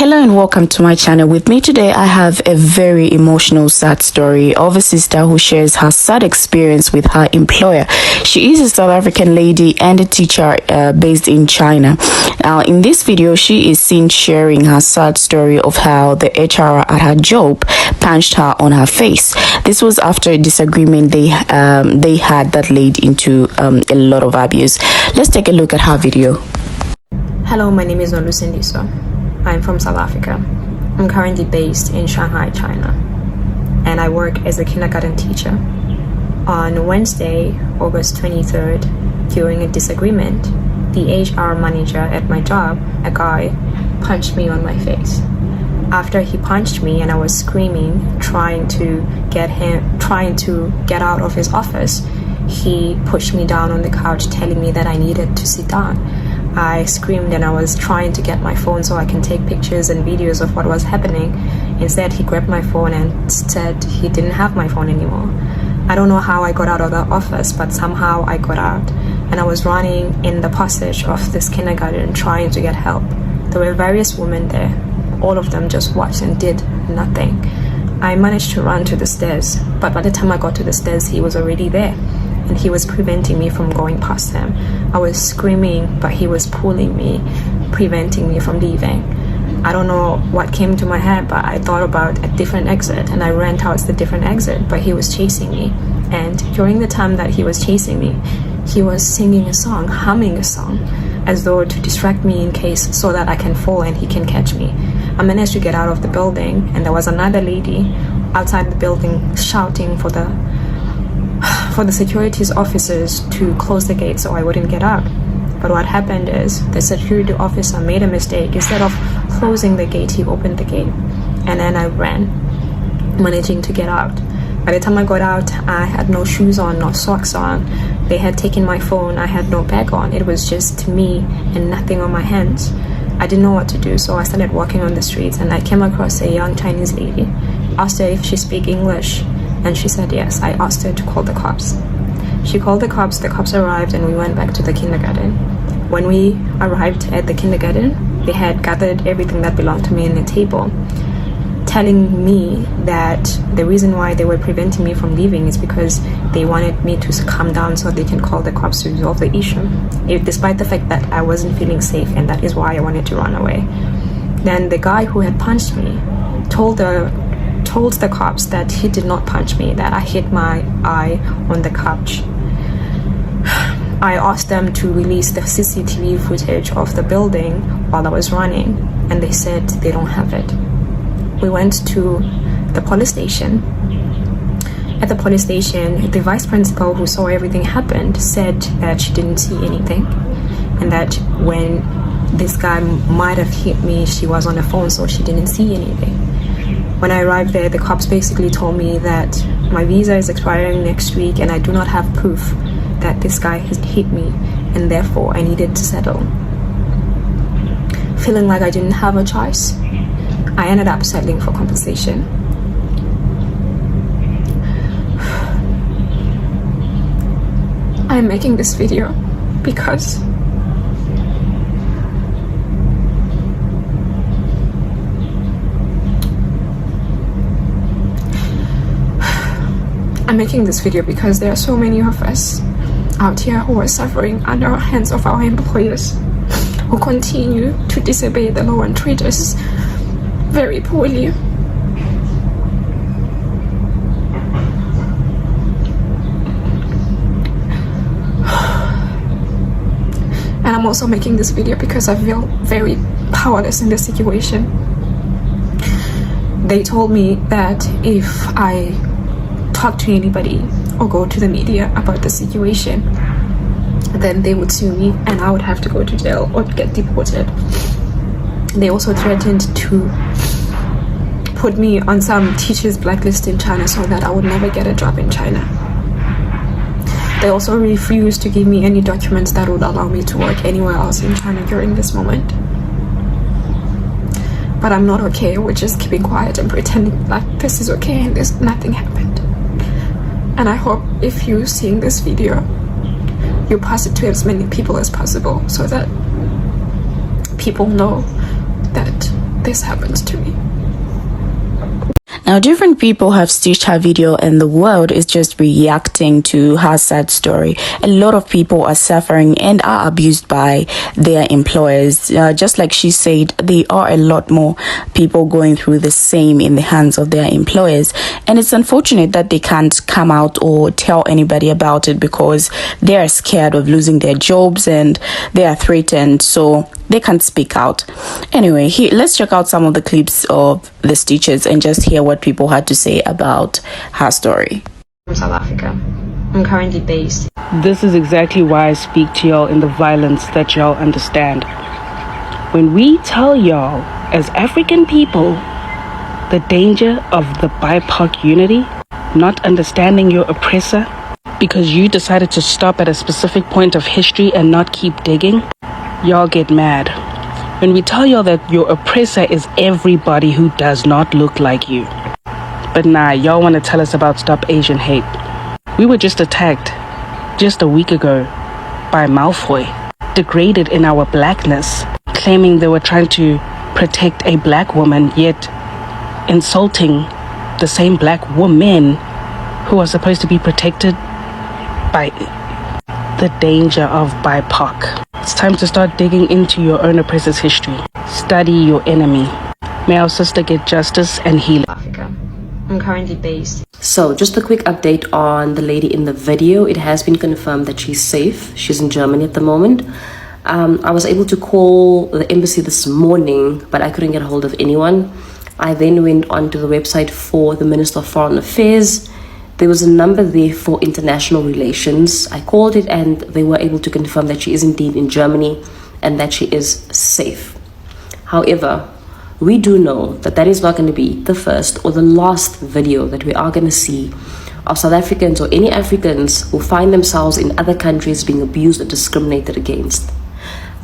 Hello and welcome to my channel. With me today I have a very emotional sad story of a sister who shares her sad experience with her employer. She is a South African lady and a teacher based in China. Now in this video she is seen sharing her sad story of how the HR at her job punched her on her face. This was after a disagreement they had that led into a lot of abuse. Let's take a look at her video. Hello, my name is Chi-Nese. I'm from South Africa. I'm currently based in Shanghai, China, and I work as a kindergarten teacher. On Wednesday, August 23rd, during a disagreement, the HR manager at my job, a guy, punched me on my face. After he punched me and I was screaming, trying to get out of his office, he pushed me down on the couch, telling me that I needed to sit down. I screamed and I was trying to get my phone so I can take pictures and videos of what was happening. Instead, he grabbed my phone and said he didn't have my phone anymore. I don't know how I got out of the office, but somehow I got out, and I was running in the passage of this kindergarten trying to get help. There were various women there. All of them just watched and did nothing. I managed to run to the stairs, but by the time I got to the stairs, he was already there, and he was preventing me from going past him. I was screaming, but he was pulling me, preventing me from leaving. I don't know what came to my head, but I thought about a different exit, and I ran towards the different exit, but he was chasing me. And during the time that he was chasing me, he was singing a song, humming a song, as though to distract me in case so that I can fall and he can catch me. I managed to get out of the building, and there was another lady outside the building shouting for the securities officers to close the gate so I wouldn't get out. But what happened is the security officer made a mistake. Instead of closing the gate, he opened the gate, and then I ran, managing to get out. By the time I got out, I had no shoes on, no socks on. They had taken my phone. I had no bag on. It was just me and nothing on my hands. I didn't know what to do, so I started walking on the streets, and I came across a young Chinese lady. Asked her if she speak English, and she said yes. I asked her to call the cops. She called the cops arrived, and we went back to the kindergarten. When we arrived at the kindergarten, they had gathered everything that belonged to me in a table, telling me that the reason why they were preventing me from leaving is because they wanted me to calm down so they can call the cops to resolve the issue, despite the fact that I wasn't feeling safe, and that is why I wanted to run away. Then the guy who had punched me told the cops that he did not punch me, that I hit my eye on the couch. I asked them to release the CCTV footage of the building while I was running, and they said they don't have it. We went to the police station. At the police station, the vice principal who saw everything happen said that she didn't see anything, and that when this guy might have hit me, she was on the phone, so she didn't see anything. When I arrived there, the cops basically told me that my visa is expiring next week and I do not have proof that this guy has hit me, and therefore I needed to settle. Feeling like I didn't have a choice, I ended up settling for compensation. I'm making this video because there are so many of us out here who are suffering under the hands of our employers, who continue to disobey the law and treat us very poorly. And I'm also making this video because I feel very powerless in this situation. They told me that if I talk to anybody or go to the media about the situation, then they would sue me and I would have to go to jail or get deported. They also threatened to put me on some teachers' blacklist in China so that I would never get a job in China. They also refused to give me any documents that would allow me to work anywhere else in China during this moment. But I'm not okay with just keeping quiet and pretending like this is okay and nothing happened. And I hope if you're seeing this video, you pass it to as many people as possible so that people know that this happens to me. Now, different people have stitched her video and the world is just reacting to her sad story. A lot of people are suffering and are abused by their employers. Just like she said, there are a lot more people going through the same in the hands of their employers. And it's unfortunate that they can't come out or tell anybody about it because they are scared of losing their jobs and they are threatened. So they can't speak out. Anyway, let's check out some of the clips of the stitches and just hear what people had to say about her story. From South Africa. I'm currently based. This is exactly why I speak to y'all in the violence that y'all understand. When we tell y'all as African people the danger of the BIPOC unity, not understanding your oppressor because you decided to stop at a specific point of history and not keep digging, y'all get mad. When we tell y'all that your oppressor is everybody who does not look like you. But nah, y'all want to tell us about Stop Asian Hate. We were just attacked just a week ago by Malfoy, degraded in our blackness, claiming they were trying to protect a black woman, yet insulting the same black women who are supposed to be protected by the danger of BIPOC. It's time to start digging into your own oppressor's history. Study your enemy. May our sister get justice and healing. Africa. I'm currently based. So just a quick update on the lady in the video. It has been confirmed that she's safe. She's in Germany at the moment. I was able to call the embassy this morning, but I couldn't get a hold of anyone. I then went onto the website for the Minister of Foreign Affairs. There was a number there for international relations. I called it and they were able to confirm that she is indeed in Germany and that she is safe. However, we do know that that is not going to be the first or the last video that we are going to see of South Africans or any Africans who find themselves in other countries being abused or discriminated against.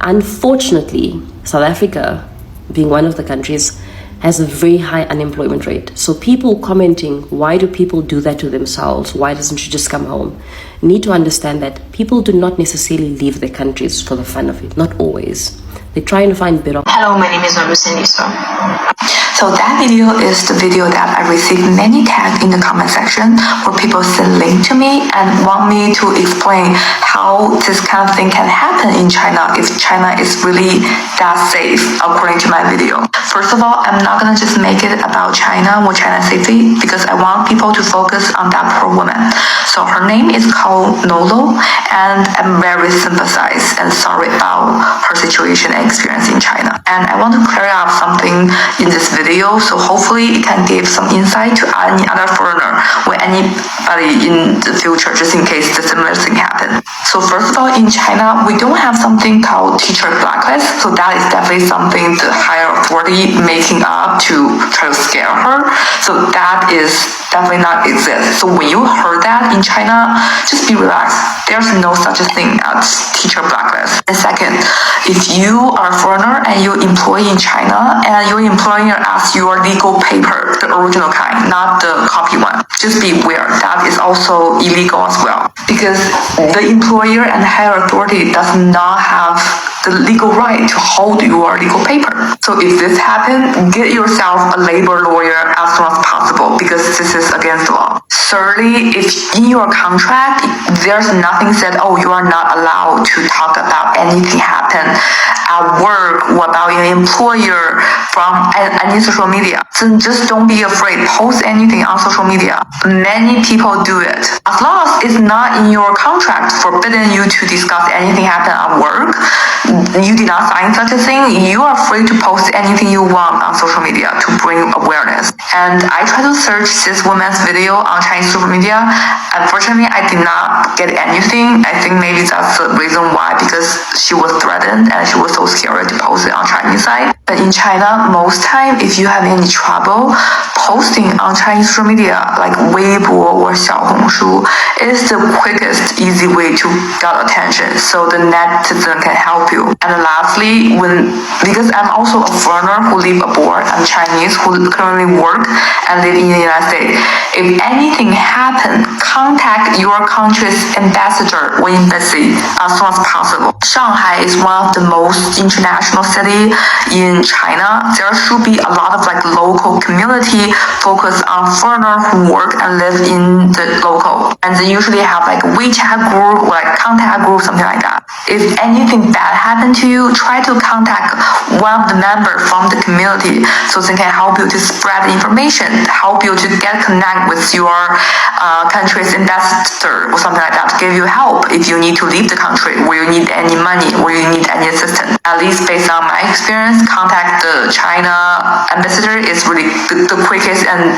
Unfortunately, South Africa, being one of the countries, has a very high unemployment rate. So people commenting, why do people do that to themselves? Why doesn't she just come home? Need to understand that people do not necessarily leave their countries for the fun of it. Not always. They're trying to find better. Hello, my name is Chi-Nese. So that video is the video that I received many tags in the comment section where people send link to me and want me to explain how this kind of thing can happen in China if China is really that safe according to my video. First of all, I'm not gonna just make it about China or China's safety because I want people to focus on that poor woman. So her name is called Nolo and I'm very sympathized and sorry about her situation and experience in China. And I want to clear up something in this video, so hopefully it can give some insight to any other foreigner or anybody in the future, just in case the similar thing happen. So first of all, in China, we don't have something called teacher blacklist, so that is definitely something the higher authority making up to try to scare her. So that is definitely not exist. So when you heard that in China, just be relaxed. There's no such a thing as teacher blacklist. And second, if you are a foreigner and you employ in China and your employer asks your legal paper, the original kind, not the copy one, just be aware that is also illegal as well. Because the employer and higher authority does not have the legal right to hold your legal paper. So if this happens, get yourself a labor lawyer as soon as possible because this is against the law. Thirdly, if in your contract, there's nothing said, oh, you are not allowed to talk about anything happen at work or about your employer from any social media. So just don't be afraid. Post anything on social media. Many people do it. As long as it's not in your contract forbidden you to discuss anything happen at work, you did not sign such a thing, you are free to post anything you want on social media to bring awareness. And I tried to search this woman's video on Chinese social media. Unfortunately, I did not get anything. I think maybe that's the reason why, because she was threatened and she was so scared to post it on Chinese side. But in China, most time, if you have any trouble, posting on Chinese social media like Weibo or Xiaohongshu is the quickest, easy way to get attention. So the netizen can help you. And lastly, because I'm also a foreigner who live abroad, I'm Chinese who currently work and live in the United States. If anything happen, contact your country's ambassador or embassy as soon as possible. Shanghai is one of the most international city in China. There should be a lot of like local community focused on foreigners who work and live in the local. And they usually have like a WeChat group or like contact group, something like that. If anything bad happened to you, try to contact one of the members from the community so they can help you to spread the information, help you to get connect with your country's investor or something like that to give you help if you need to leave the country, or you need any money, or you need any assistance. At least based on my experience, contact the China ambassador is really the quickest and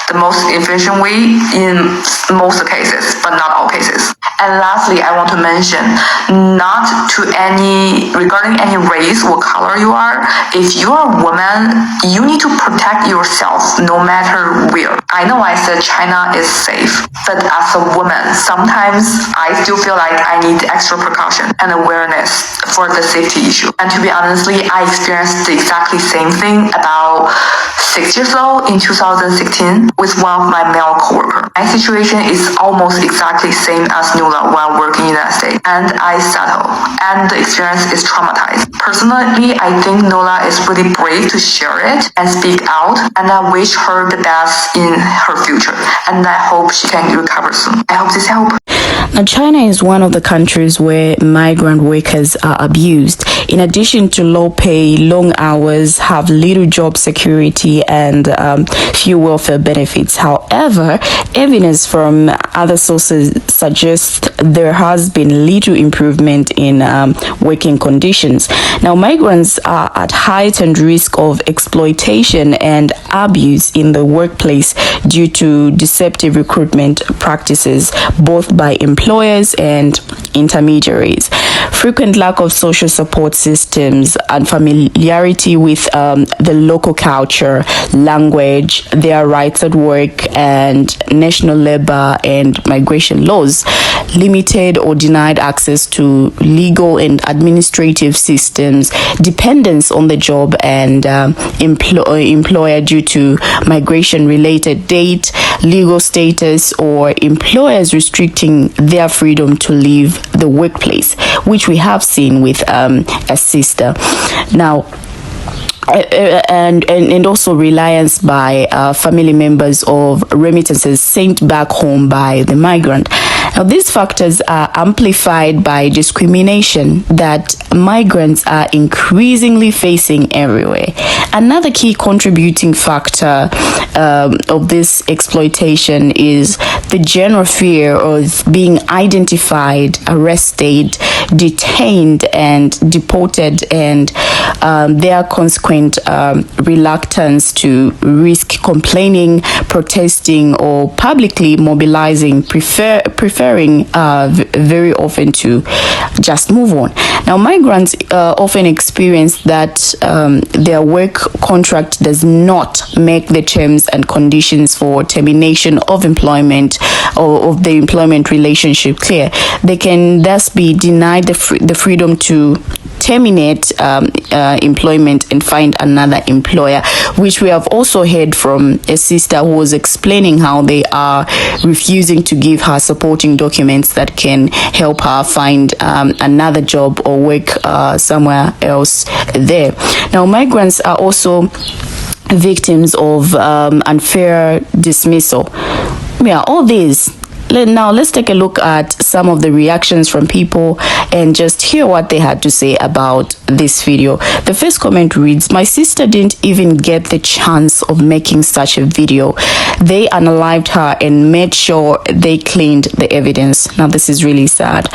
the most efficient way in most cases, but not all cases. And lastly, I want to mention, not to regarding any race or color you are, if you are a woman, you need to protect yourself no matter where. I know I said China is safe, but as a woman, sometimes I still feel like I need extra precaution and awareness for the safety issue. And to be honestly, I experienced the exactly same thing about 6 years old in 2016 with one of my male coworkers. My situation is almost exactly same as Nula while working in the United States, and I settled, and the experience is traumatized. Personally, I think Nola is really brave to share it and speak out, and I wish her the best in her future, and I hope she can recover soon. I hope this helps. Now, China is one of the countries where migrant workers are abused. In addition to low pay, long hours, have little job security, and few welfare benefits. However, evidence from other sources suggests there has been little improvement in working conditions. Now, migrants are at heightened risk of exploitation and abuse in the workplace due to deceptive recruitment practices, both by employers and intermediaries. Frequent lack of social support systems and familiarity with the local culture, language, their rights at work, and national labor and migration laws. Limited or denied access to legal and administrative systems, dependence on the job and employer due to migration-related date, legal status, or employers restricting their freedom to leave the workplace, which we have seen with a sister. Now, and also reliance by family members of remittances sent back home by the migrant. Now, these factors are amplified by discrimination that migrants are increasingly facing everywhere. Another key contributing factor of this exploitation is the general fear of being identified, arrested, detained, and deported, and their consequent reluctance to risk complaining, protesting, or publicly mobilizing, preferring very often to just move on. Now, migrants often experience that their work contract does not make the terms and conditions for termination of employment or of the employment relationship clear. They can thus be denied the freedom to terminate employment and find another employer, which we have also heard from a sister who was explaining how they are refusing to give her supporting documents that can help her find another job or work somewhere else there. Now, migrants are also victims of unfair dismissal. Yeah, all these. Now, let's take a look at some of the reactions from people and just hear what they had to say about this video. The first comment reads, "My sister didn't even get the chance of making such a video. They unalived her and made sure they cleaned the evidence." Now, this is really sad.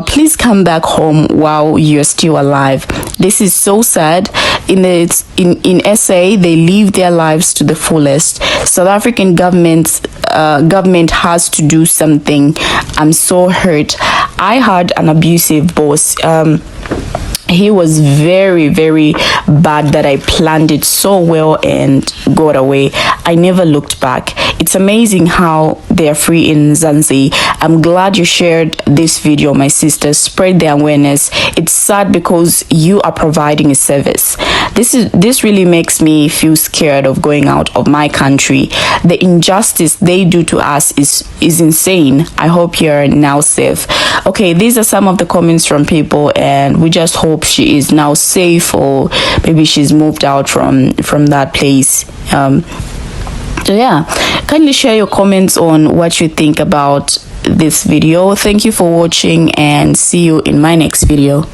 Please come back home while you're still alive. This is so sad. In SA, they live their lives to the fullest. South African government has to do something. I'm so hurt. I had an abusive boss. he was very, very bad that I planned it so well and got away. I never looked back. It's amazing how they are free in Zanzi. I'm glad you shared this video, my sister. Spread the awareness. It's sad because you are providing a service. This really makes me feel scared of going out of my country. The injustice they do to us is insane. I hope you're now safe. Okay, these are some of the comments from people, and we just hope she is now safe, or maybe she's moved out from that place. So yeah, kindly share your comments on what you think about this video. Thank you for watching, and see you in my next video.